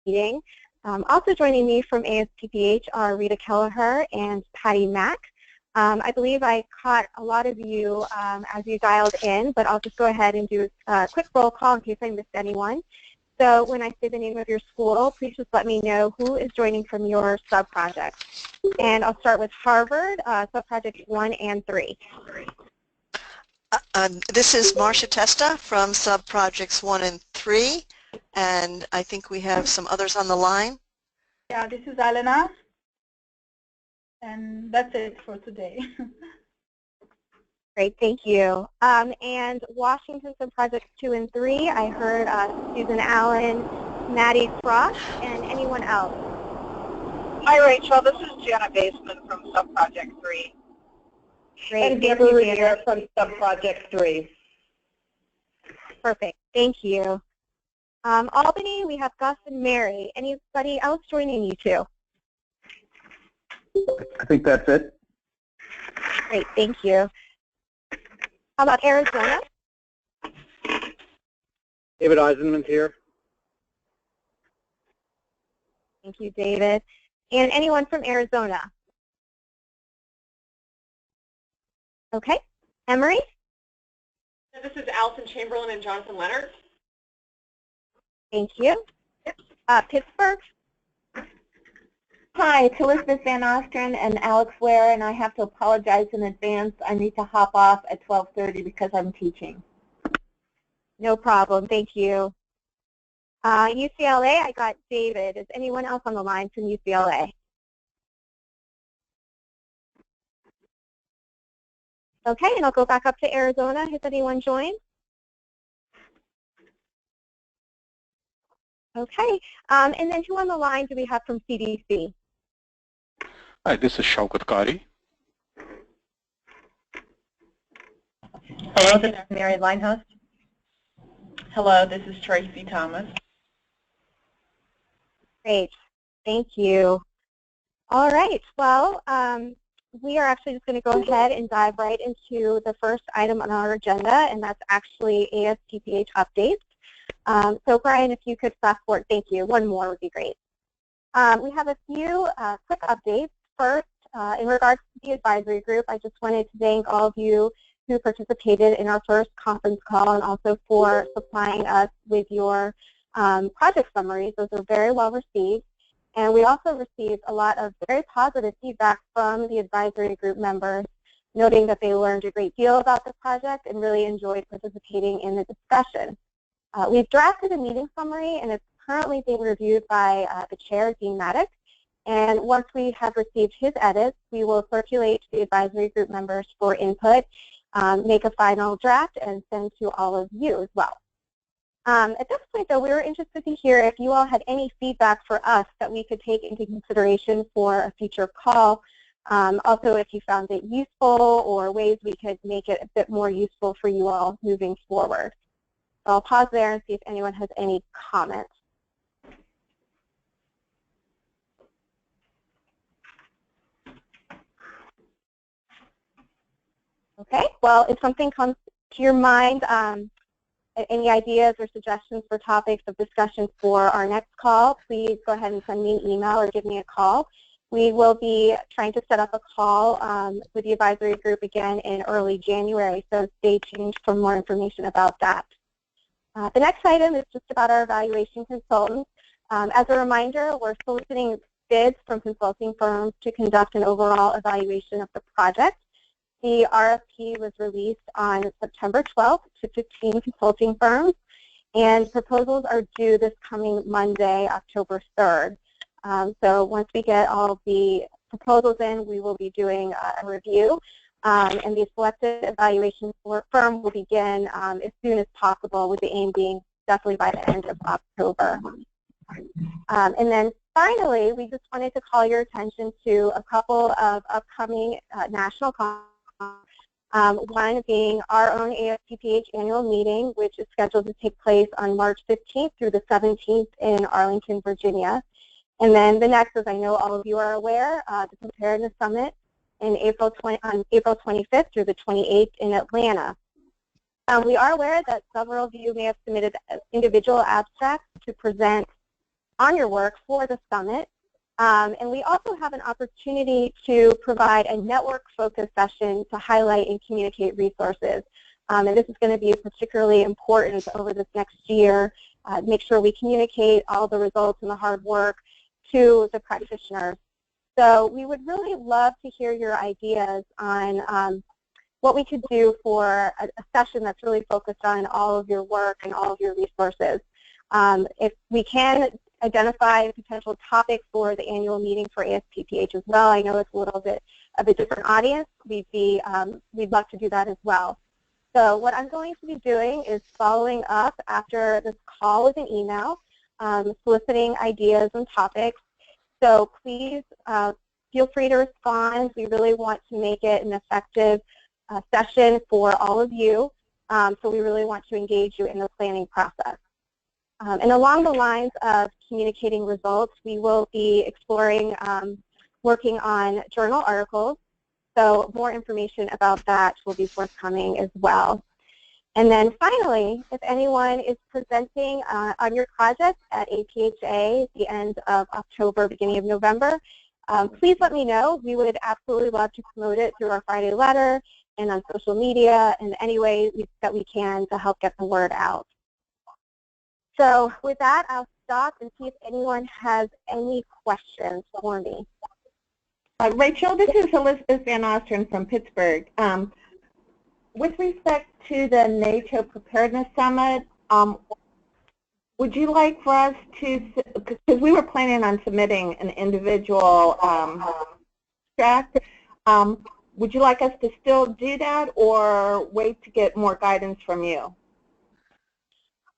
meeting. Also joining me from ASPPH are Rita Kelleher and Patty Mack. I believe I caught a lot of you as you dialed in, but I'll just go ahead and do a quick roll call in case I missed anyone. So when I say the name of your school, please just let me know who is joining from your sub-projects. And I'll start with Harvard, sub-projects 1 and 3. This is Marcia Testa from sub-projects 1 and 3, and I think we have some others on the line. Yeah, this is Elena, and that's it for today. Great, thank you. And Washington sub-projects 2 and 3, I heard Susan Allen, Maddie Frost, and anyone else. Hi, Rachel. This is Janet Baseman from sub-project 3. Great, and thank you, Janet from sub-project 3. Perfect, thank you. Albany, we have Gus and Mary. Anybody else joining you two? I think that's it. Great, thank you. How about Arizona? David Eisenman's here. Thank you, David. And anyone from Arizona? Okay. Emory? This is Allison Chamberlain and Jonathan Leonard. Thank you. Pittsburgh? Hi, it's Elizabeth Van Ostren and Alex Ware, and I have to apologize in advance. I need to hop off at 12:30 because I'm teaching. No problem. Thank you. UCLA, I got David. Is anyone else on the line from UCLA? Okay, and I'll go back up to Arizona. Has anyone joined? Okay, and then who on the line do we have from CDC? Hi, this is Shaukat Qari. Hello, this is Mary Linehouse. Hello, this is Tracy Thomas. Great, thank you. All right, well, we are actually just going to go ahead and dive right into the first item on our agenda, and that's actually ASPPH updates. So Brian, if you could fast forward, thank you. One more would be great. We have a few quick updates. First, in regards to the advisory group, I just wanted to thank all of you who participated in our first conference call and also for supplying us with your project summaries. Those are very well received. And we also received a lot of very positive feedback from the advisory group members, noting that they learned a great deal about the project and really enjoyed participating in the discussion. We've drafted a meeting summary, and it's currently being reviewed by the chair, Dean Maddox. And once we have received his edits, we will circulate to the advisory group members for input, make a final draft, and send to all of you as well. At this point, though, we were interested to hear if you all had any feedback for us that we could take into consideration for a future call. Also, if you found it useful or ways we could make it a bit more useful for you all moving forward. So I'll pause there and see if anyone has any comments. Okay, well, if something comes to your mind, any ideas or suggestions for topics of discussion for our next call, please go ahead and send me an email or give me a call. We will be trying to set up a call with the advisory group again in early January, so stay tuned for more information about that. The next item is just about our evaluation consultants. As a reminder, we're soliciting bids from consulting firms to conduct an overall evaluation of the project. The RFP was released on September 12th to 15 consulting firms, and proposals are due this coming Monday, October 3rd. So once we get all of the proposals in, we will be doing a review, and the selected evaluation firm will begin as soon as possible, with the aim being definitely by the end of October. And then finally, we just wanted to call your attention to a couple of upcoming national conferences. One being our own ASPPH annual meeting, which is scheduled to take place on March 15th through the 17th in Arlington, Virginia. And then the next, as I know all of you are aware, the Preparedness Summit on April 25th through the 28th in Atlanta. We are aware that several of you may have submitted individual abstracts to present on your work for the summit. And we also have an opportunity to provide a network-focused session to highlight and communicate resources. And this is going to be particularly important over this next year. Make sure we communicate all the results and the hard work to the practitioners. So we would really love to hear your ideas on what we could do for a session that's really focused on all of your work and all of your resources. If we can identify potential topics for the annual meeting for ASPPH as well. I know it's a little bit of a different audience. We'd love to do that as well. So what I'm going to be doing is following up after this call with an email, soliciting ideas and topics. So please feel free to respond. We really want to make it an effective session for all of you. So we really want to engage you in the planning process. And along the lines of communicating results, we will be exploring working on journal articles. So more information about that will be forthcoming as well. And then finally, if anyone is presenting on your project at APHA at the end of October, beginning of November, please let me know. We would absolutely love to promote it through our Friday letter and on social media and any way that we can to help get the word out. So with that, I'll stop and see if anyone has any questions for me. Rachel, this is Elizabeth Van Osteren from Pittsburgh. With respect to the NATO Preparedness Summit, would you like for us to, because we were planning on submitting an individual abstract, would you like us to still do that or wait to get more guidance from you?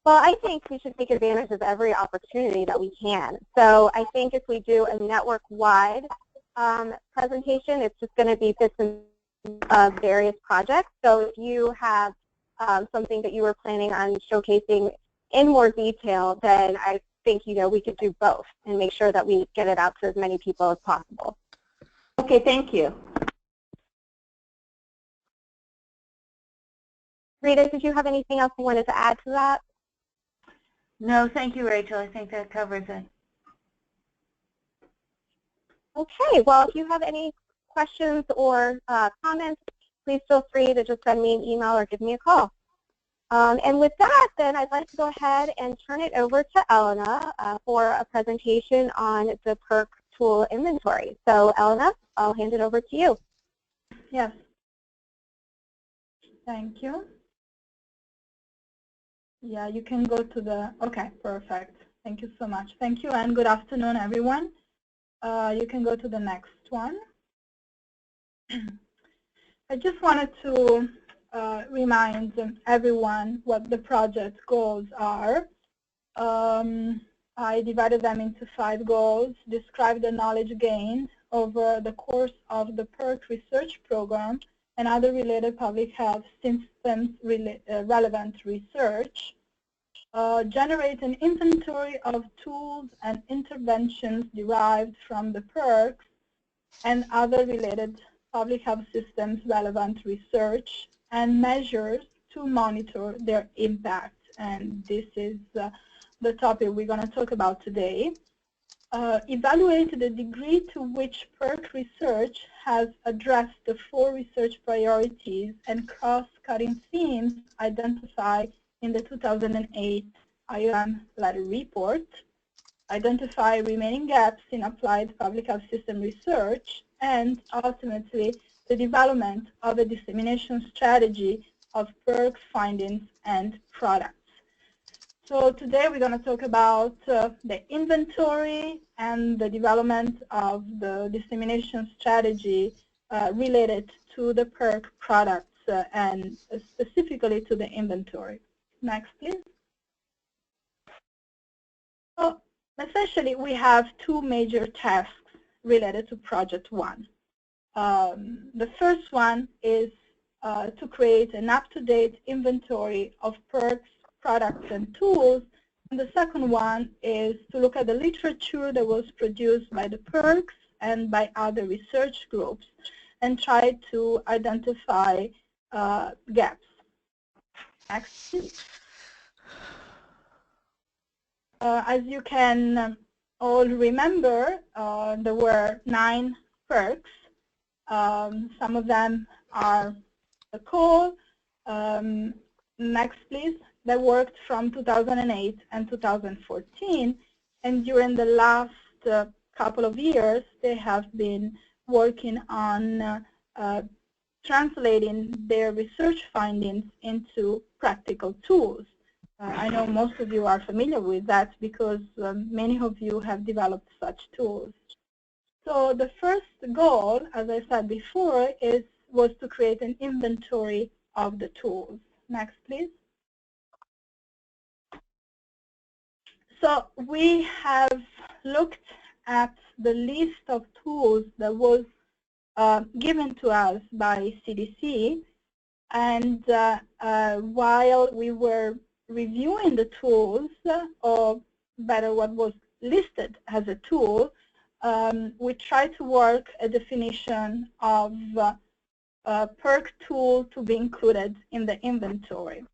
Well, I think we should take advantage of every opportunity that we can. So I think if we do a network-wide presentation, it's just going to be bits of various projects. So if you have something that you were planning on showcasing in more detail, then I think, we could do both and make sure that we get it out to as many people as possible. Okay, thank you. Rita, did you have anything else you wanted to add to that? No, thank you, Rachel. I think that covers it. Okay, well, if you have any questions or comments, please feel free to just send me an email or give me a call. And with that, then I'd like to go ahead and turn it over to Elena for a presentation on the PERC tool inventory. So, Elena, I'll hand it over to you. Yes. Thank you. Yeah, you can go to the, okay, perfect. Thank you so much. Thank you and good afternoon, everyone. You can go to the next one. I just wanted to remind everyone what the project goals are. I divided them into 5 goals, describe the knowledge gained over the course of the PERC research program and other related public health systems relevant research, generate an inventory of tools and interventions derived from the PERCs and other related public health systems relevant research, and measures to monitor their impact. And this is the topic we're going to talk about today. Evaluate the degree to which PERC research has addressed the 4 research priorities and cross-cutting themes identified in the 2008 IOM letter report. Identify remaining gaps in applied public health system research, and ultimately the development of a dissemination strategy of PERC findings and products. So today we're going to talk about the inventory and the development of the dissemination strategy related to the PERC products and specifically to the inventory. Next, please. So essentially we have 2 major tasks related to Project 1. The first one is to create an up-to-date inventory of PERC's products and tools. And the second one is to look at the literature that was produced by the PERCs and by other research groups and try to identify gaps. Next, please. As you can all remember, there were 9 perks. Some of them are the call. Next, please. That worked from 2008 and 2014. And during the last couple of years, they have been working on translating their research findings into practical tools. I know most of you are familiar with that because many of you have developed such tools. So the first goal, as I said before, was to create an inventory of the tools. Next, please. So we have looked at the list of tools that was given to us by CDC, and while we were reviewing the tools, or better what was listed as a tool, we tried to work a definition of a perk tool to be included in the inventory.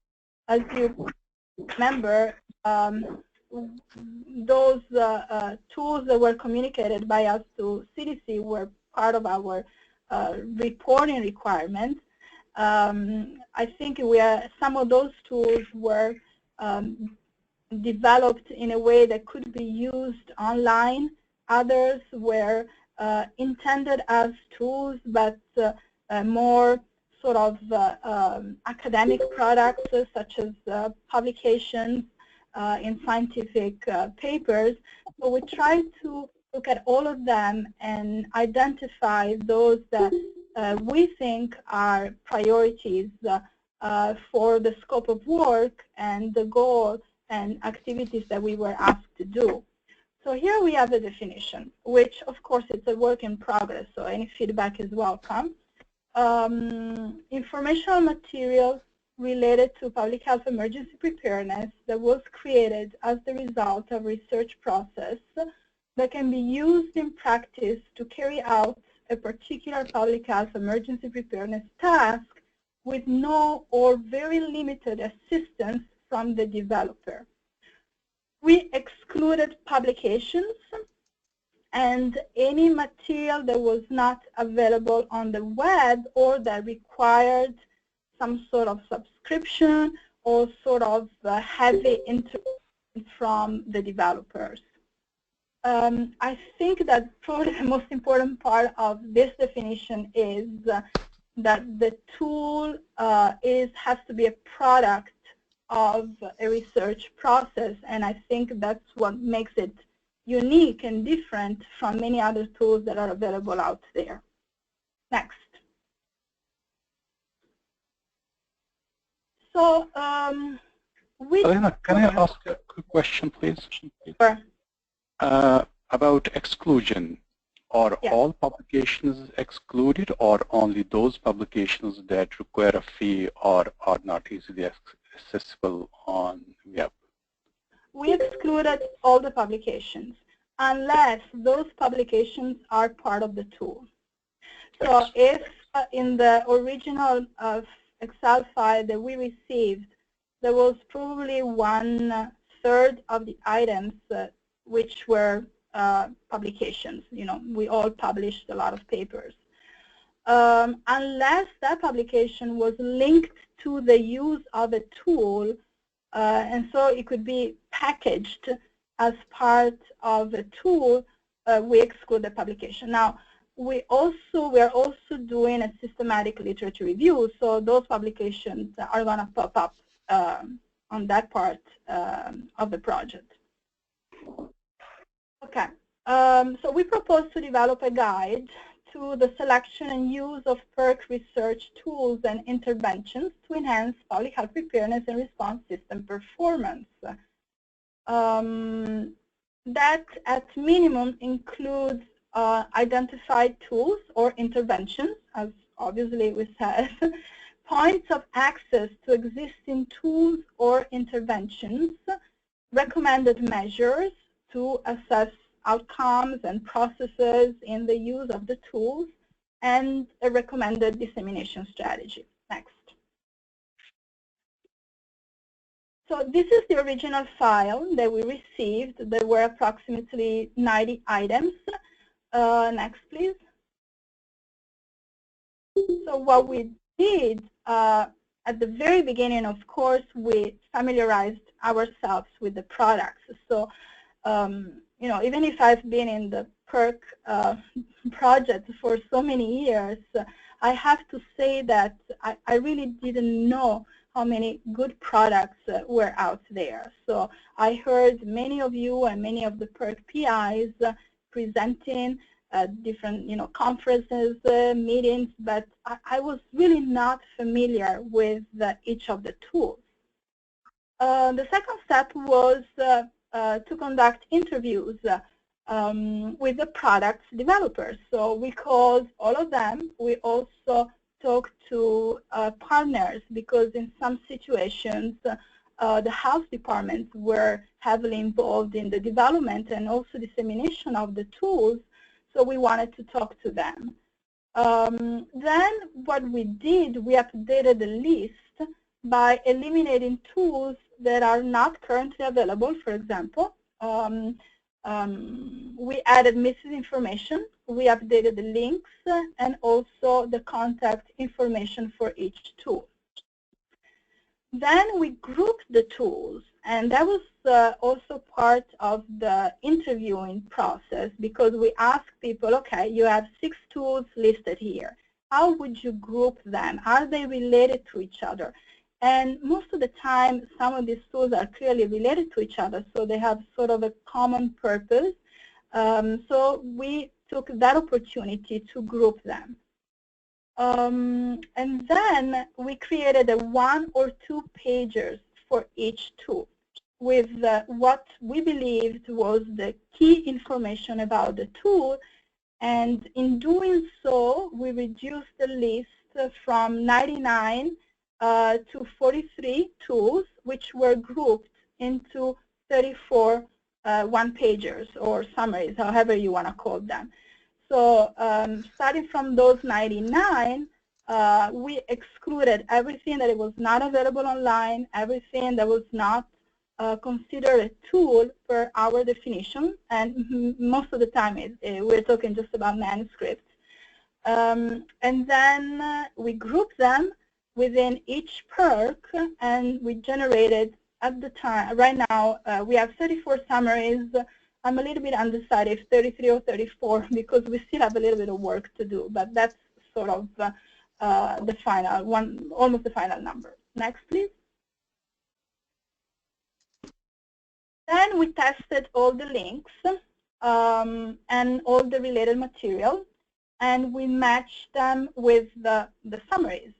As you remember, those tools that were communicated by us to CDC were part of our reporting requirements. I think some of those tools were developed in a way that could be used online. Others were intended as tools, but more sort of academic products, such as publications in scientific papers. So we tried to look at all of them and identify those that we think are priorities for the scope of work and the goal and activities that we were asked to do. So here we have the definition, which of course is a work in progress, so any feedback is welcome. Informational material related to public health emergency preparedness that was created as the result of research process that can be used in practice to carry out a particular public health emergency preparedness task with no or very limited assistance from the developer. We excluded publications and any material that was not available on the web or that required some sort of subscription or sort of heavy intervention from the developers. I think that probably the most important part of this definition is that the tool has to be a product of a research process, and I think that's what makes it unique and different from many other tools that are available out there. Next. So, Elena, can I ask a quick question, please? Sure. About exclusion. Are all publications excluded, or only those publications that require a fee or are not easily accessible on web? We excluded all the publications unless those publications are part of the tool. So if in the original Excel file that we received, there was probably 1/3 of the items which were publications. You know, we all published a lot of papers. Unless that publication was linked to the use of a tool, and so it could be packaged as part of a tool, we exclude the publication. Now, we are also doing a systematic literature review, so those publications are going to pop up on that part of the project. Okay, so we propose to develop a guide to the selection and use of PERC research tools and interventions to enhance public health preparedness and response system performance. That at minimum includes identified tools or interventions, as obviously we said, points of access to existing tools or interventions, recommended measures to assess outcomes and processes in the use of the tools, and a recommended dissemination strategy. Next. So this is the original file that we received. There were approximately 90 items. Next, please. So what we did at the very beginning, of course, we familiarized ourselves with the products. So, you know, even if I've been in the PERC project for so many years, I have to say that I really didn't know how many good products were out there. So I heard many of you and many of the PERC PIs presenting different, you know, conferences, meetings, but I was really not familiar with each of the tools. The second step was to conduct interviews with the product's developers. So we called all of them. We also talked to partners, because in some situations the health departments were heavily involved in the development and also dissemination of the tools. So we wanted to talk to them. Then what we did, we updated the list by eliminating tools that are not currently available. For example, we added missing information, we updated the links, and also the contact information for each tool. Then we grouped the tools, and that was also part of the interviewing process, because we asked people, okay, you have 6 tools listed here. How would you group them? Are they related to each other? And most of the time, some of these tools are clearly related to each other, so they have sort of a common purpose. So we took that opportunity to group them. And then we created a 1 or 2 pages for each tool with what we believed was the key information about the tool. And in doing so, we reduced the list from 99 to 43 tools, which were grouped into 34 one-pagers or summaries, however you want to call them. So starting from those 99, we excluded everything that it was not available online, everything that was not considered a tool per our definition, and most of the time we're talking just about manuscripts. And then we grouped them within each PERC, and we generated at the time, right now, we have 34 summaries. I'm a little bit undecided if 33 or 34, because we still have a little bit of work to do, but that's sort of the final one, almost the final number. Next, please. Then we tested all the links and all the related material, and we matched them with the summaries.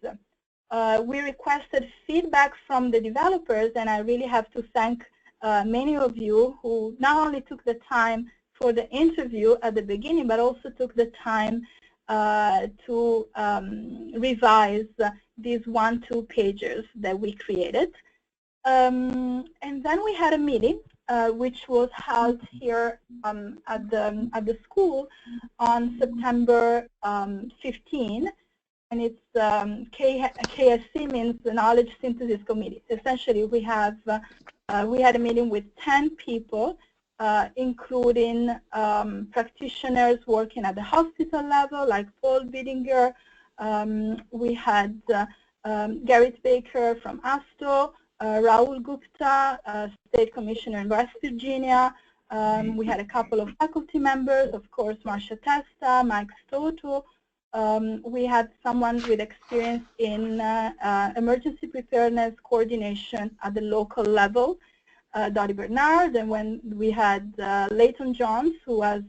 We requested feedback from the developers, and I really have to thank many of you who not only took the time for the interview at the beginning, but also took the time to revise these 1-2 pages that we created. And then we had a meeting, which was held here at the school on September 15. And it's KSC means the Knowledge Synthesis Committee. Essentially, we had a meeting with 10 people, including practitioners working at the hospital level, like Paul Bidinger. We had Garrett Baker from ASTO, Raul Gupta, State Commissioner in West Virginia. We had a couple of faculty members, of course, Marsha Testa, Mike Stoto. We had someone with experience in emergency preparedness coordination at the local level, Dottie Bernard, and when we had Leighton Jones, who has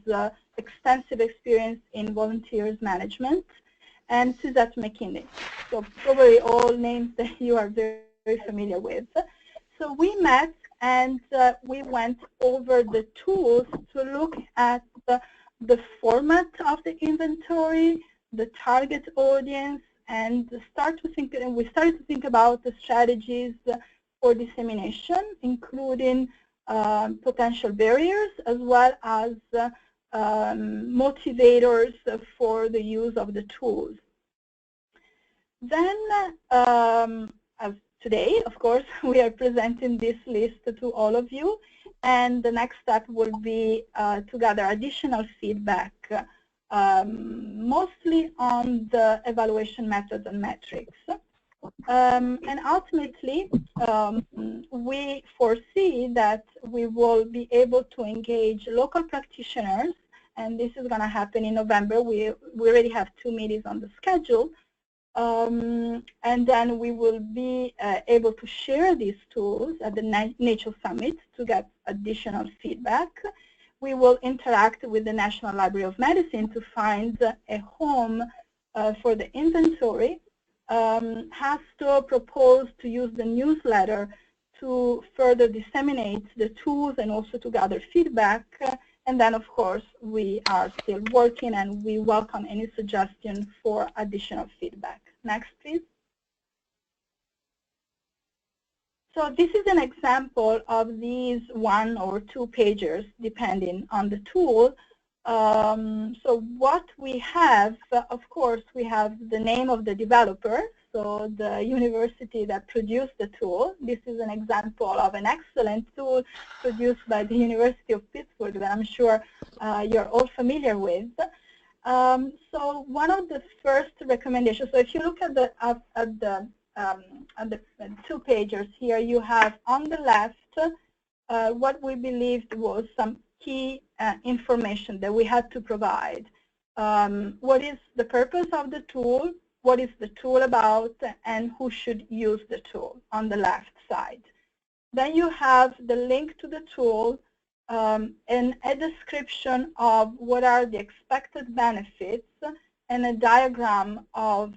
extensive experience in volunteers management, and Suzette McKinney. So probably all names that you are very, very familiar with. So we met and we went over the tools to look at the format of the inventory, the target audience, and we started to think about the strategies for dissemination, including potential barriers as well as motivators for the use of the tools. Then, today, of course, we are presenting this list to all of you, and the next step will be to gather additional feedback, mostly on the evaluation methods and metrics. And ultimately, we foresee that we will be able to engage local practitioners, and this is going to happen in November. We already have 2 meetings on the schedule. And then we will be able to share these tools at the Nature Summit to get additional feedback. We will interact with the National Library of Medicine to find a home for the inventory. HASTO proposed to use the newsletter to further disseminate the tools and also to gather feedback. And then, of course, we are still working, and we welcome any suggestion for additional feedback. Next, please. So this is an example of these 1 or 2 pages, depending on the tool. So what we have, of course, we have the name of the developer, so the university that produced the tool. This is an example of an excellent tool produced by the University of Pittsburgh that I'm sure you're all familiar with. So one of the first recommendations, so if you look at the 2 pages here, you have on the left what we believed was some key information that we had to provide. What is the purpose of the tool? What is the tool about? And who should use the tool on the left side? Then you have the link to the tool and a description of what are the expected benefits and a diagram of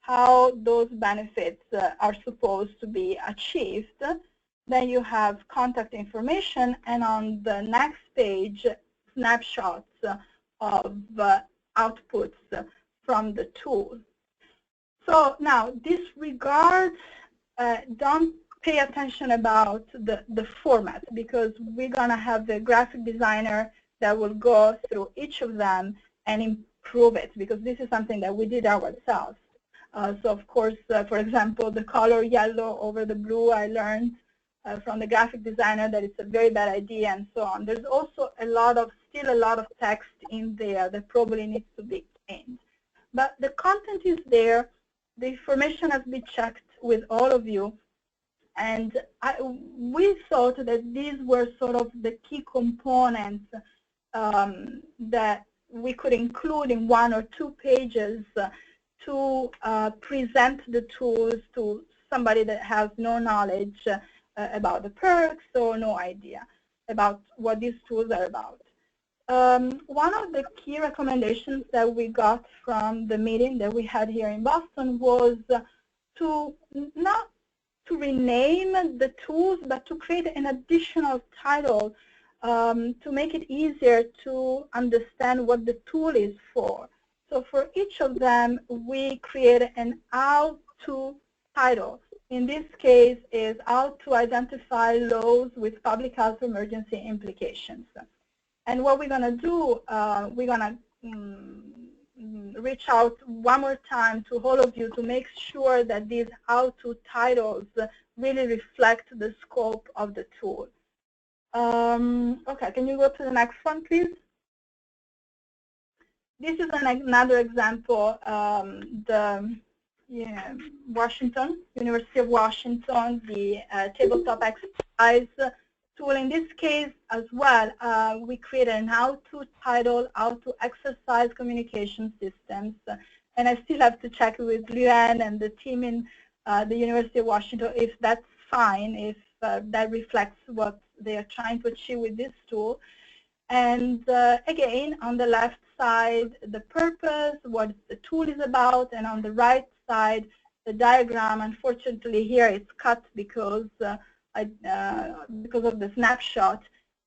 how those benefits are supposed to be achieved. Then you have contact information, and on the next page, snapshots of outputs from the tool. So now, disregard, don't pay attention about the format, because we're going to have the graphic designer that will go through each of them and improve it, because this is something that we did ourselves. So of course, for example, the color yellow over the blue, I learned from the graphic designer that it's a very bad idea, and so on. There's also still a lot of text in there that probably needs to be changed. But the content is there. The information has been checked with all of you. And we thought that these were sort of the key components that we could include in 1 or 2 pages to present the tools to somebody that has no knowledge about the perks or no idea about what these tools are about. One of the key recommendations that we got from the meeting that we had here in Boston was to not to rename the tools, but to create an additional title to make it easier to understand what the tool is for. So for each of them, we created an how-to title. In this case, is how to identify laws with public health emergency implications. And what we're going to do, we're going to reach out one more time to all of you to make sure that these how-to titles really reflect the scope of the tool. Okay, can you go to the next one, please? This is another example. University of Washington, the tabletop exercise tool. In this case as well, we created an how-to title, how to exercise communication systems. And I still have to check with Luann and the team in the University of Washington if that's fine, if that reflects what they are trying to achieve with this tool. And again, on the left side, the purpose, what the tool is about, and on the right side, the diagram. Unfortunately, here it's cut because of the snapshot,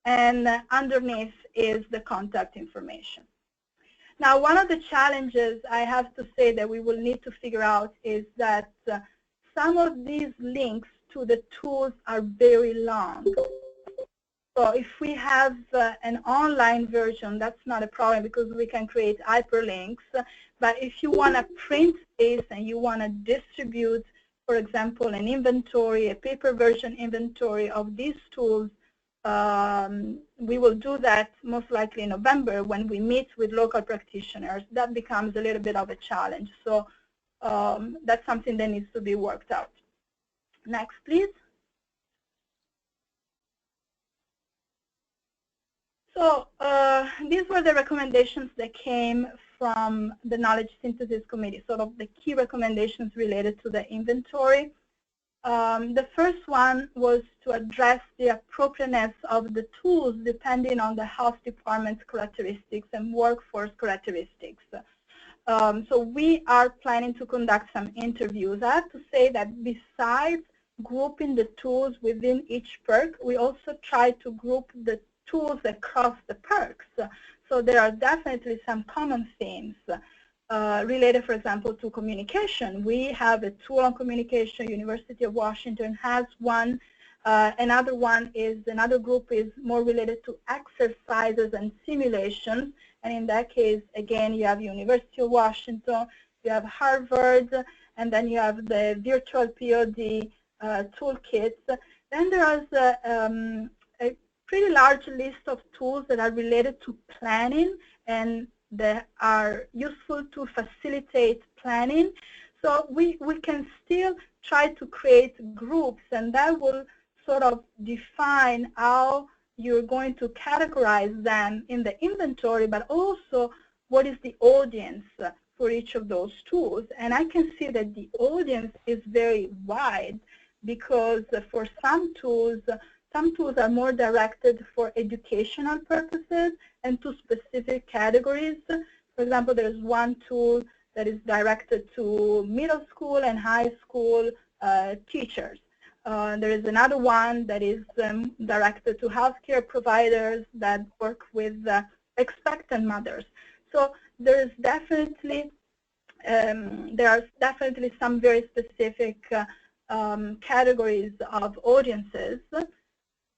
and underneath is the contact information. Now, one of the challenges I have to say that we will need to figure out is that some of these links to the tools are very long. So if we have an online version, that's not a problem because we can create hyperlinks. But if you want to print this and you want to distribute for example, an inventory, a paper version inventory of these tools. We will do that most likely in November when we meet with local practitioners. That becomes a little bit of a challenge. So that's something that needs to be worked out. Next, please. So these were the recommendations that came from the Knowledge Synthesis Committee, sort of the key recommendations related to the inventory. The first one was to address the appropriateness of the tools depending on the health department's characteristics and workforce characteristics. So we are planning to conduct some interviews. I have to say that besides grouping the tools within each perk, we also try to group the tools across the perks. So there are definitely some common themes related, for example, to communication. We have a tool on communication. University of Washington has one. Another group is more related to exercises and simulations. And in that case, again, you have University of Washington, you have Harvard, and then you have the virtual POD toolkits. Then there is a pretty large list of tools that are related to planning and that are useful to facilitate planning. So we can still try to create groups, and that will sort of define how you're going to categorize them in the inventory, but also what is the audience for each of those tools. And I can see that the audience is very wide because for some tools are more directed for educational purposes and to specific categories. For example, there's one tool that is directed to middle school and high school teachers. There is another one that is directed to healthcare providers that work with expectant mothers. So there are definitely some very specific categories of audiences.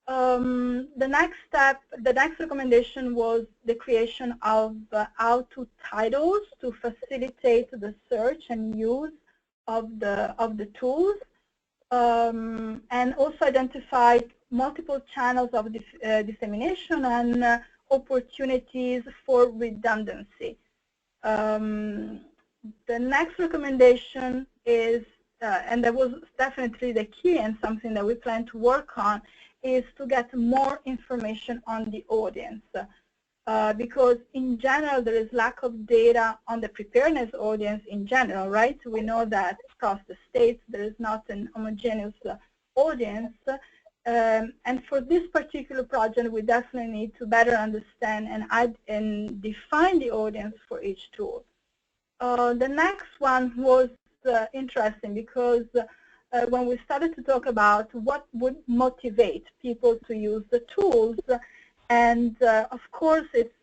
The next recommendation was the creation of how-to titles to facilitate the search and use of the tools, and also identified multiple channels of dissemination and opportunities for redundancy. The next recommendation is, and that was definitely the key and something that we plan to work on, is to get more information on the audience. Because in general, there is lack of data on the preparedness audience in general, right? We know that across the states, there is not an homogeneous audience. And for this particular project, we definitely need to better understand and define the audience for each tool. The next one was interesting because when we started to talk about what would motivate people to use the tools, and of course it's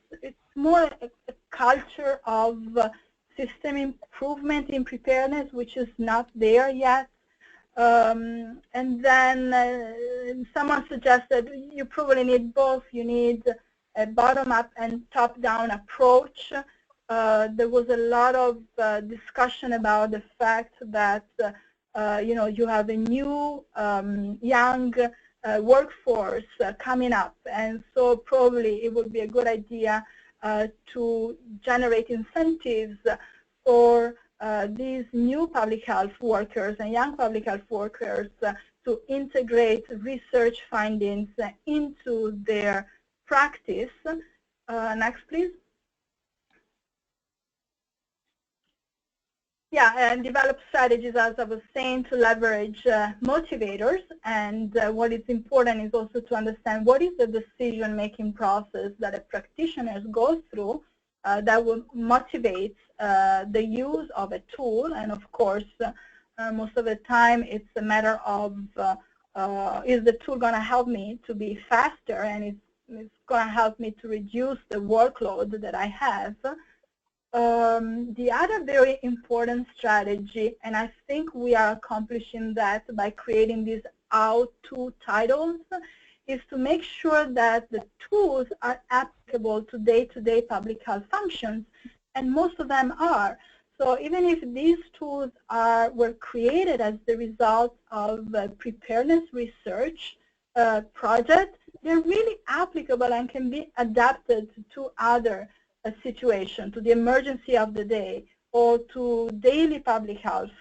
more a culture of system improvement in preparedness, which is not there yet. And then someone suggested you probably need both. You need a bottom-up and top-down approach. There was a lot of discussion about the fact that you have a new young workforce coming up, and so probably it would be a good idea to generate incentives for these new public health workers and young public health workers to integrate research findings into their practice. Next, please. Yeah, and develop strategies, as I was saying, to leverage motivators. And what is important is also to understand what is the decision-making process that a practitioner goes through that will motivate the use of a tool. And of course, most of the time, it's a matter of is the tool going to help me to be faster, and it's going to help me to reduce the workload that I have. The other very important strategy, and I think we are accomplishing that by creating these how-to titles, is to make sure that the tools are applicable to day-to-day public health functions, and most of them are. So even if these tools were created as the result of a preparedness research project, they're really applicable and can be adapted to other situations, to the emergency of the day or to daily public health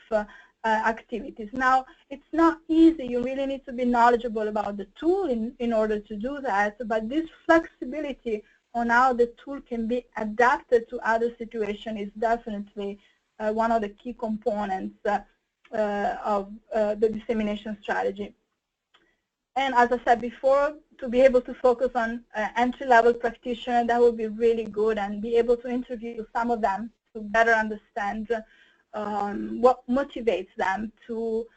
activities. Now, it's not easy. You really need to be knowledgeable about the tool in order to do that, but this flexibility on how the tool can be adapted to other situations is definitely one of the key components of the dissemination strategy. And as I said before, to be able to focus on entry-level practitioners, that would be really good, and be able to interview some of them to better understand what motivates them to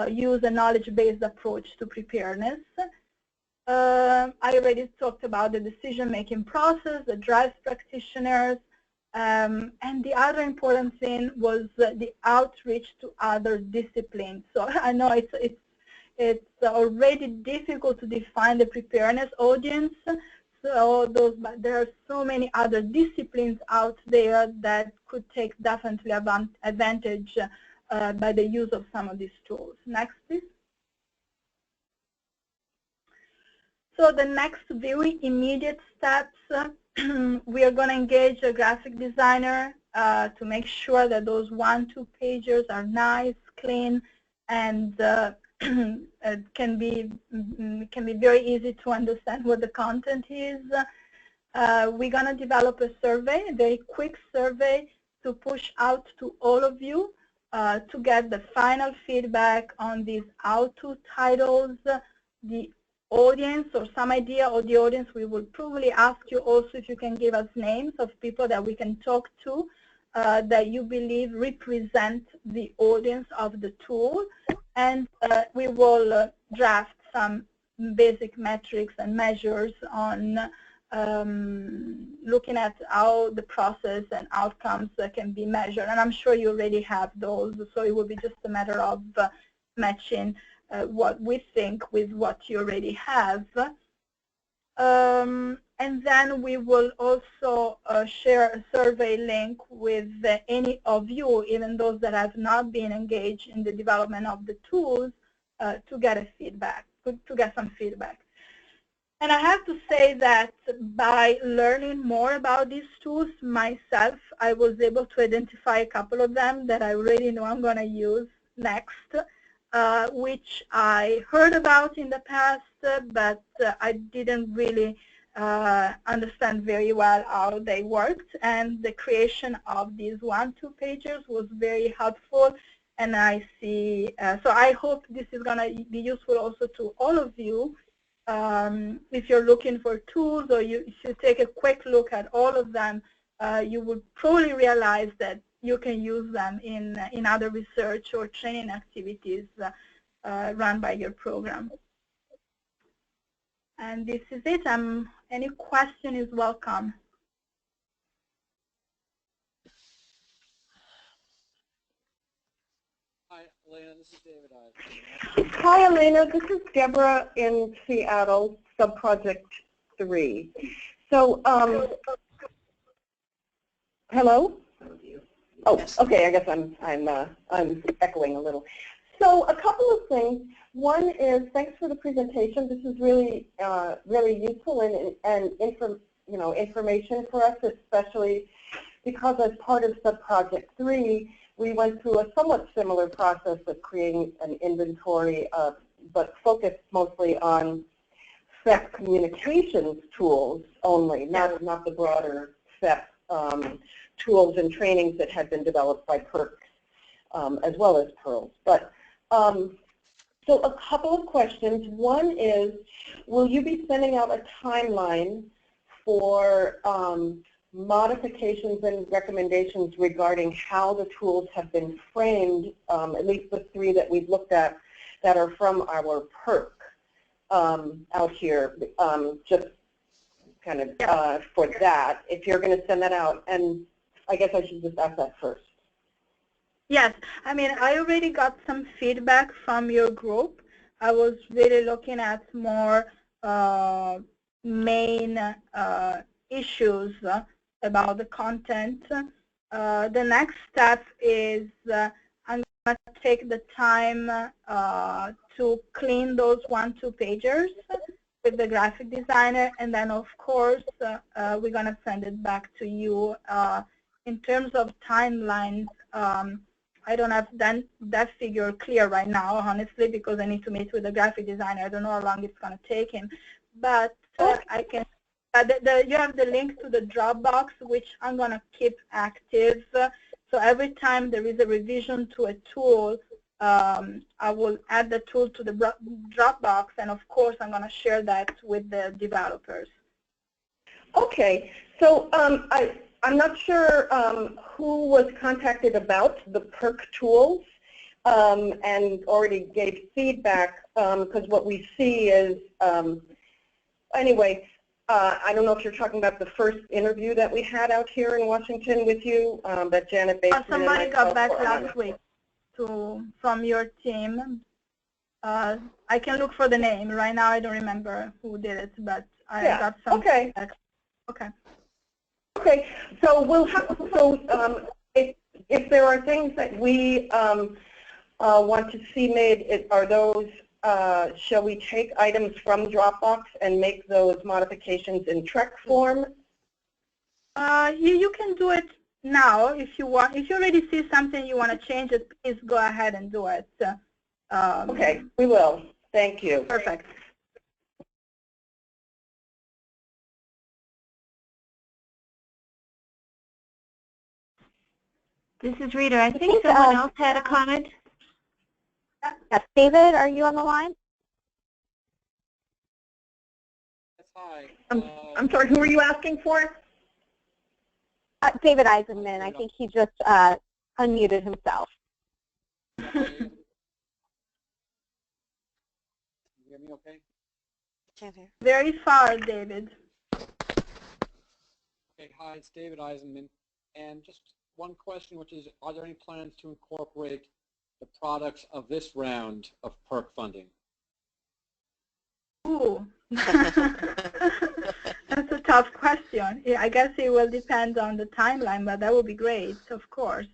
use a knowledge-based approach to preparedness. I already talked about the decision-making process that drives practitioners, and the other important thing was the outreach to other disciplines. So I know it's already difficult to define the preparedness audience. But there are so many other disciplines out there that could take definitely advantage by the use of some of these tools. Next, please. So the next very immediate steps, we are going to engage a graphic designer to make sure that those 1-2 pages are nice, clean, and it can be very easy to understand what the content is. We're going to develop a survey, a very quick survey, to push out to all of you to get the final feedback on these how-to titles, the audience or some idea of the audience. We will probably ask you also if you can give us names of people that we can talk to that you believe represent the audience of the tool. And we will draft some basic metrics and measures on looking at how the process and outcomes can be measured. And I'm sure you already have those, so it will be just a matter of matching what we think with what you already have. And then we will also share a survey link with any of you, even those that have not been engaged in the development of the tools, to get some feedback. And I have to say that by learning more about these tools myself, I was able to identify a couple of them that I already know I'm going to use next, which I heard about in the past, but I didn't really understand very well how they worked, and the creation of these 1-2 pages was very helpful. And I see, so I hope this is going to be useful also to all of you. If you're looking for tools, or if you take a quick look at all of them, you would probably realize that you can use them in other research or training activities run by your program. And this is it. Any question is welcome. Hi, Elena. This is David. Hi, Elena. This is Deborah in Seattle, Subproject 3. So, hello? Oh, Yes. okay. I guess I'm echoing a little. So, a couple of things. One is, thanks for the presentation. This is really, really useful and information for us, especially because as part of Subproject 3, we went through a somewhat similar process of creating an inventory, but focused mostly on SEP communications tools only, not the broader SEP tools and trainings that had been developed by PERC as well as PEARLS. But so a couple of questions. One is, will you be sending out a timeline for modifications and recommendations regarding how the tools have been framed, at least the 3 that we've looked at that are from our PERC out here, just kind of for that, if you're going to send that out. And I guess I should just ask that first. Yes, I mean, I already got some feedback from your group. I was really looking at more main issues about the content. the next step is I'm going to take the time to clean those 1-2 pagers with the graphic designer, and then of course we're going to send it back to you. In terms of timelines, I don't have that figure clear right now, honestly, because I need to meet with the graphic designer. I don't know how long it's going to take him, but I can. You have the link to the Dropbox, which I'm going to keep active. So every time there is a revision to a tool, I will add the tool to the Dropbox, and of course I'm going to share that with the developers. Okay, so I'm not sure who was contacted about the PERC tools and already gave feedback, because what we see is, anyway, I don't know if you're talking about the first interview that we had out here in Washington with you, that Janet Bateman somebody got back last week from your team. I can look for the name. Right now I don't remember who did it, but I got some feedback. Okay. Okay, so we'll have, if there are things that we want to see made, are those, shall we take items from Dropbox and make those modifications in Trek form? You can do it now if you want. If you already see something you want to change it, please go ahead and do it. Okay, we will. Thank you. Perfect. This is Rita. I think someone else had a comment. Yes, David, are you on the line? Yes, hi. I'm sorry, who are you asking for? David Eisenman. I think he just unmuted himself. Can you hear me okay? Can't hear. Very far, David. Okay, hi, it's David Eisenman. And just one question, which is, are there any plans to incorporate the products of this round of PERC funding? Ooh. That's a tough question. I guess it will depend on the timeline, but that would be great, of course.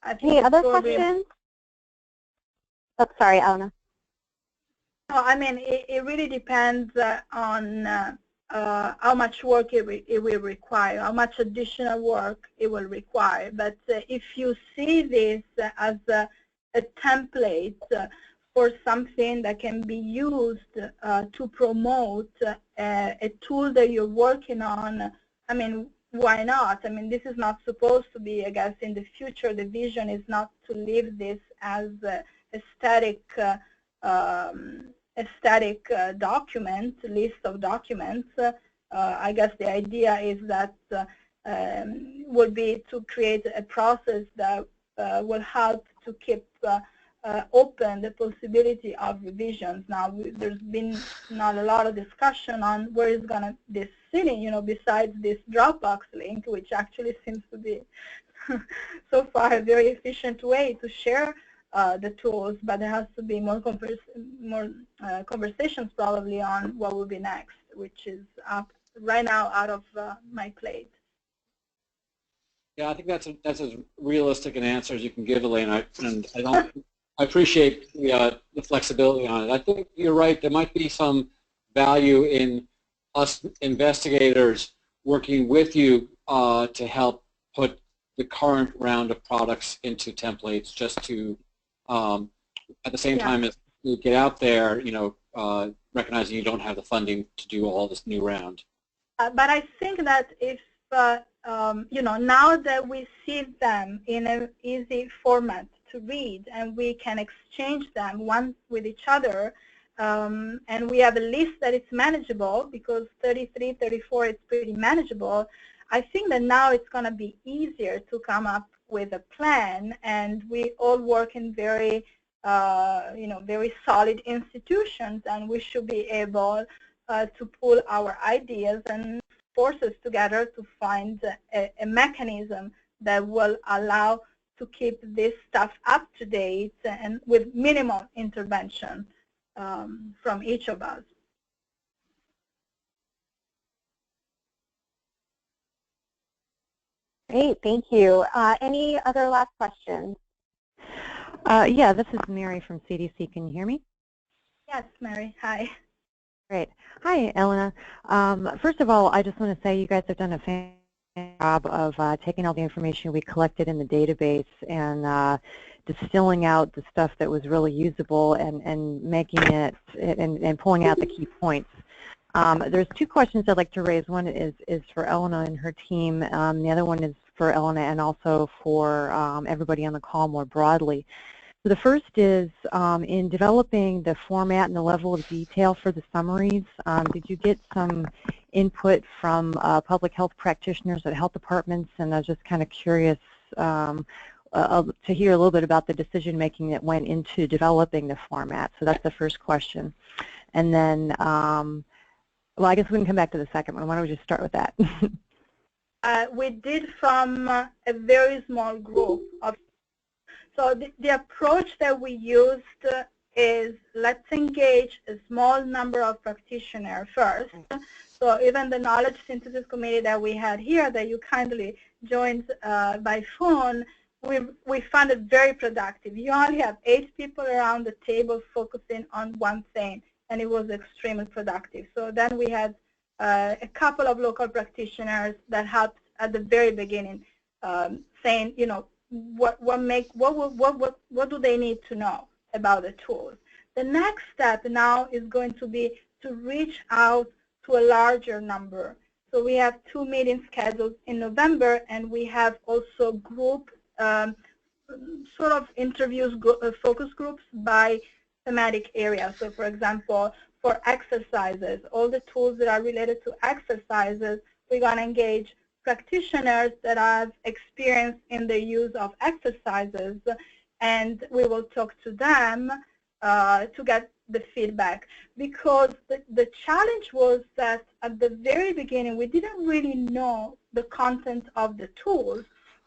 Any other questions? Oh, sorry, Elena. No, I mean, it really depends on how much work it will require, how much additional work it will require. But if you see this as a template for something that can be used to promote a tool that you're working on, I mean, why not? I mean, this is not supposed to be, I guess, in the future, the vision is not to leave this as a static document, list of documents. I guess the idea is that would be to create a process that will help to keep open the possibility of revisions. Now, there's been not a lot of discussion on where is going to this sitting, besides this Dropbox link, which actually seems to be so far a very efficient way to share the tools, but there has to be more conversations probably on what will be next, which is right now out of my plate. Yeah, I think that's as realistic an answer as you can give, Elena, and I appreciate the flexibility on it. I think you're right. There might be some value in us investigators working with you to help put the current round of products into templates, just to at the same time as you get out there, recognizing you don't have the funding to do all this new round. But I think that if now that we see them in an easy format to read, and we can exchange them one with each other, and we have a list that is manageable, because 33, 34 is pretty manageable, I think that now it's going to be easier to come up with a plan, and we all work in very, very solid institutions, and we should be able to pull our ideas and forces together to find a mechanism that will allow to keep this stuff up to date and with minimal intervention. from each of us. Great, thank you. Any other last questions? Yeah, this is Mary from CDC. Can you hear me? Yes, Mary. Hi. Great. Hi, Elena. First of all, I just want to say you guys have done a fantastic job of taking all the information we collected in the database and distilling out the stuff that was really usable and making it and pulling out the key points. There's two questions I'd like to raise. One is for Elena and her team. The other one is for Elena and also for everybody on the call more broadly. So the first is in developing the format and the level of detail for the summaries, did you get some input from public health practitioners at health departments? And I was just kind of curious to hear a little bit about the decision making that went into developing the format. So that's the first question. And then, well, I guess we can come back to the second one. Why don't we just start with that? We did from a very small group of. So the approach that we used is let's engage a small number of practitioners first. So even the knowledge synthesis committee that we had here that you kindly joined by phone, we found it very productive. You only have 8 people around the table focusing on one thing, and it was extremely productive. So then we had a couple of local practitioners that helped at the very beginning, saying, you know, what do they need to know about the tools. The next step now is going to be to reach out to a larger number. So we have 2 meetings scheduled in November, and we have also group sort of interviews, focus groups by thematic areas. So for example, for exercises, all the tools that are related to exercises, we're going to engage practitioners that have experience in the use of exercises, and we will talk to them to get the feedback. Because the challenge was that at the very beginning, we didn't really know the content of the tools.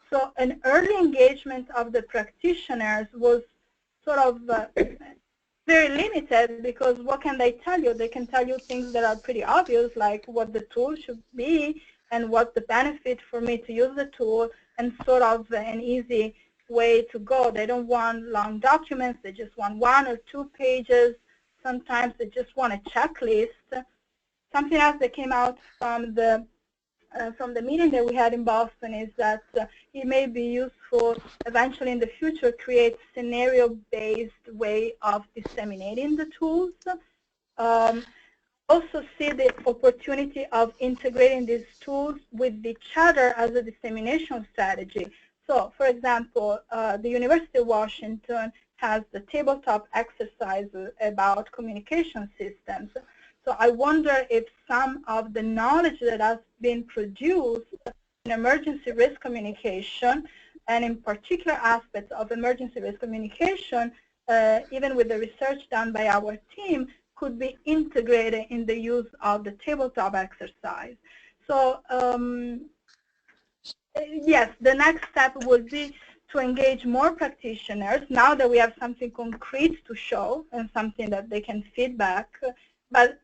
So an early engagement of the practitioners was sort of very limited, because what can they tell you? They can tell you things that are pretty obvious, like what the tool should be and what the benefit for me to use the tool, and sort of an easy way to go. They don't want long documents. They just want 1 or 2 pages. Sometimes they just want a checklist. Something else that came out from the meeting that we had in Boston is that it may be useful eventually in the future create scenario-based way of disseminating the tools. Also see the opportunity of integrating these tools with each other as a dissemination strategy. So, for example, the University of Washington has the tabletop exercises about communication systems. So I wonder if some of the knowledge that has been produced in emergency risk communication, and in particular aspects of emergency risk communication, even with the research done by our team, could be integrated in the use of the tabletop exercise. So yes, the next step would be to engage more practitioners now that we have something concrete to show and something that they can feedback, but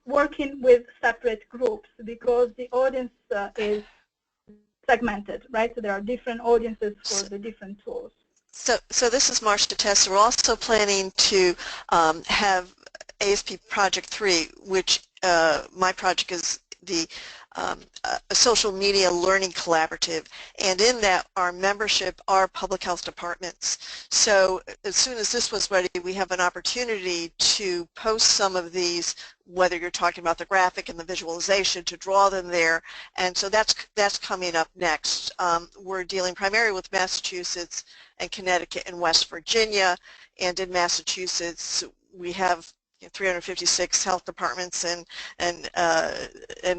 working with separate groups, because the audience is segmented, right? So there are different audiences for the different tools. So this is Marsh Tessa. We're also planning to have ASP Project 3, which my project is the a social media learning collaborative, and in that our membership are public health departments. So as soon as this was ready, we have an opportunity to post some of these, whether you're talking about the graphic and the visualization, to draw them there, and so that's coming up next. We're dealing primarily with Massachusetts and Connecticut and West Virginia, and in Massachusetts we have 356 health departments, and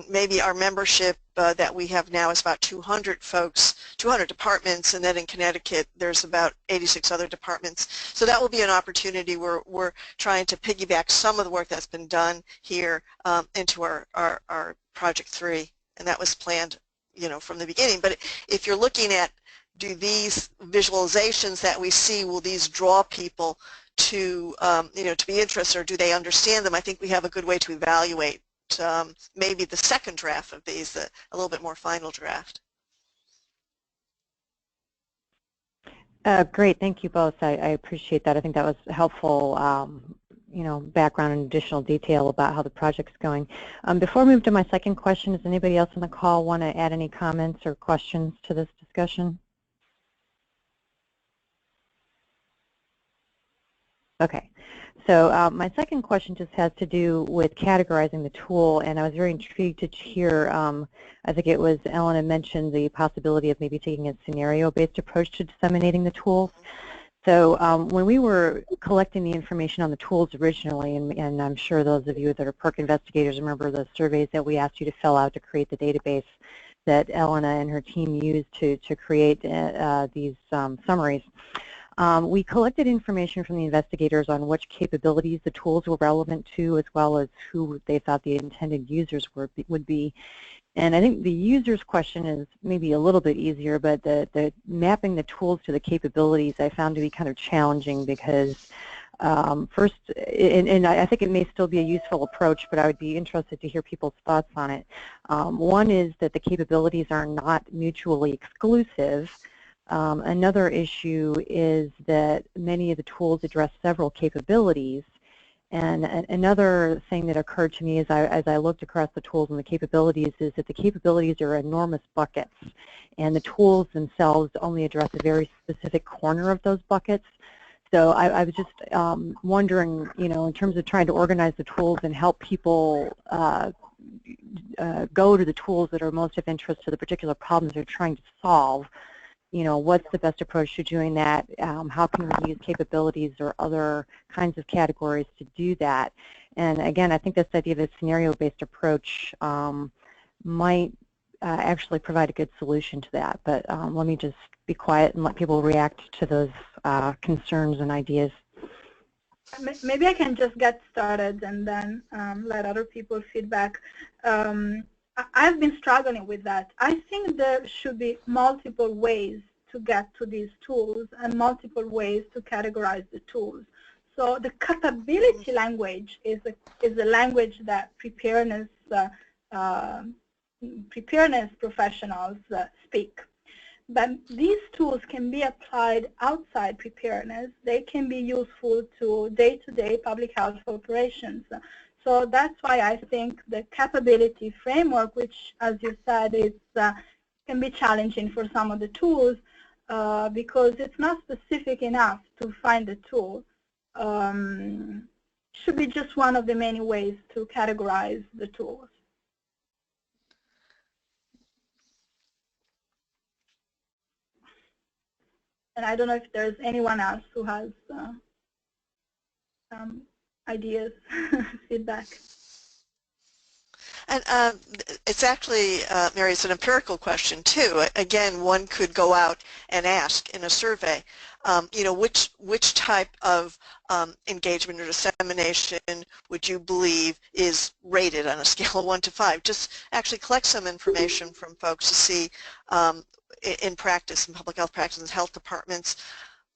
maybe our membership that we have now is about 200 folks, 200 departments, and then in Connecticut there's about 86 other departments. So that will be an opportunity where we're trying to piggyback some of the work that's been done here into our Project 3, and that was planned, you know, from the beginning. But if you're looking at, do these visualizations that we see, will these draw people to to be interested, or do they understand them? I think we have a good way to evaluate maybe the second draft of these, a little bit more final draft. Great, thank you both. I appreciate that. I think that was helpful, background and additional detail about how the project's going. Before I move to my second question, does anybody else on the call want to add any comments or questions to this discussion? Okay, so my second question just has to do with categorizing the tool, and I was very intrigued to hear, I think it was Ellen had mentioned the possibility of maybe taking a scenario-based approach to disseminating the tools. So when we were collecting the information on the tools originally, and I'm sure those of you that are PERC investigators remember the surveys that we asked you to fill out to create the database that Elena and her team used to create these summaries. We collected information from the investigators on which capabilities the tools were relevant to, as well as who they thought the intended users would be. And I think the users question is maybe a little bit easier, but the mapping the tools to the capabilities I found to be kind of challenging because first, and I think it may still be a useful approach, but I would be interested to hear people's thoughts on it. One is that the capabilities are not mutually exclusive. Another issue is that many of the tools address several capabilities. And another thing that occurred to me as I looked across the tools and the capabilities is that the capabilities are enormous buckets, and the tools themselves only address a very specific corner of those buckets. So I was just wondering, in terms of trying to organize the tools and help people go to the tools that are most of interest to the particular problems they're trying to solve, what's the best approach to doing that? How can we use capabilities or other kinds of categories to do that? And again, I think this idea of a scenario-based approach might actually provide a good solution to that. But let me just be quiet and let people react to those concerns and ideas. Maybe I can just get started and then let other people feedback. I've been struggling with that. I think there should be multiple ways to get to these tools and multiple ways to categorize the tools. So the capability language is a language that preparedness professionals speak. But these tools can be applied outside preparedness. They can be useful to day-to-day public health operations. So that's why I think the capability framework, which, as you said, can be challenging for some of the tools because it's not specific enough to find the tool, should be just one of the many ways to categorize the tools. And I don't know if there's anyone else who has ideas, feedback. And it's actually, Mary, it's an empirical question too. Again, one could go out and ask in a survey, which type of engagement or dissemination would you believe is rated on a scale of 1 to 5? Just actually collect some information from folks to see in practice, in public health practice, in health departments,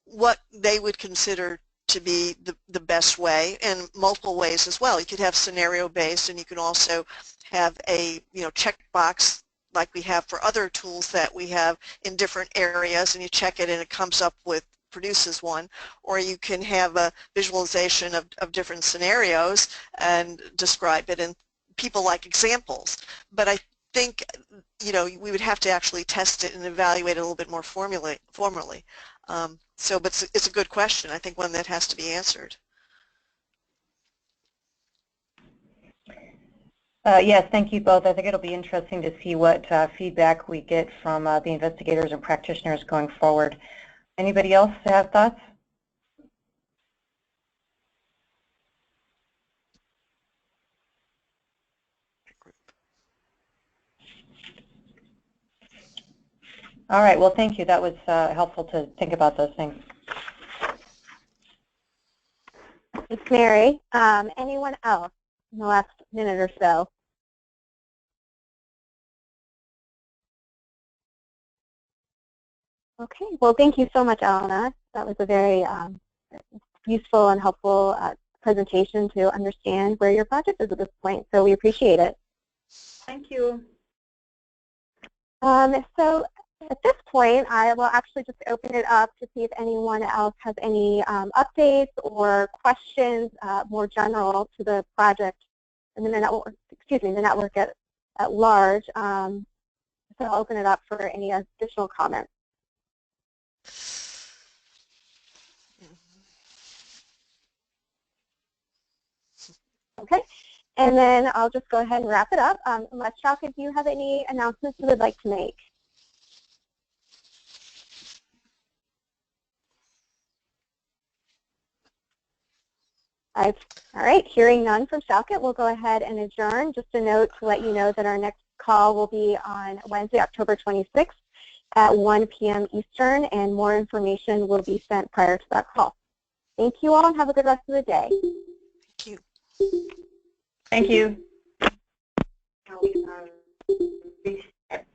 what they would consider to be the best way, and multiple ways as well. You could have scenario-based, and you can also have a checkbox like we have for other tools that we have in different areas, and you check it and it comes up with, produces one. Or you can have a visualization of different scenarios and describe it, and people like examples. But I think we would have to actually test it and evaluate it a little bit more formally. But it's a good question. I think one that has to be answered. Yes, thank you both. I think it'll be interesting to see what feedback we get from the investigators and practitioners going forward. Anybody else have thoughts? All right, well, thank you. That was helpful to think about those things. Thanks, Mary. Anyone else in the last minute or so? Okay, well, thank you so much, Elena. That was a very useful and helpful presentation to understand where your project is at this point. So we appreciate it. Thank you. So at this point, I will actually just open it up to see if anyone else has any updates or questions more general to the project and the network, the network at large. So I'll open it up for any additional comments. Okay, and then I'll just go ahead and wrap it up. Unless, Shalka, do you have any announcements you would like to make? All right, hearing none from Shalka, we'll go ahead and adjourn. Just a note to let you know that our next call will be on Wednesday, October 26th at 1 p.m. Eastern, and more information will be sent prior to that call. Thank you all, and have a good rest of the day. Thank you. Thank you. Reset.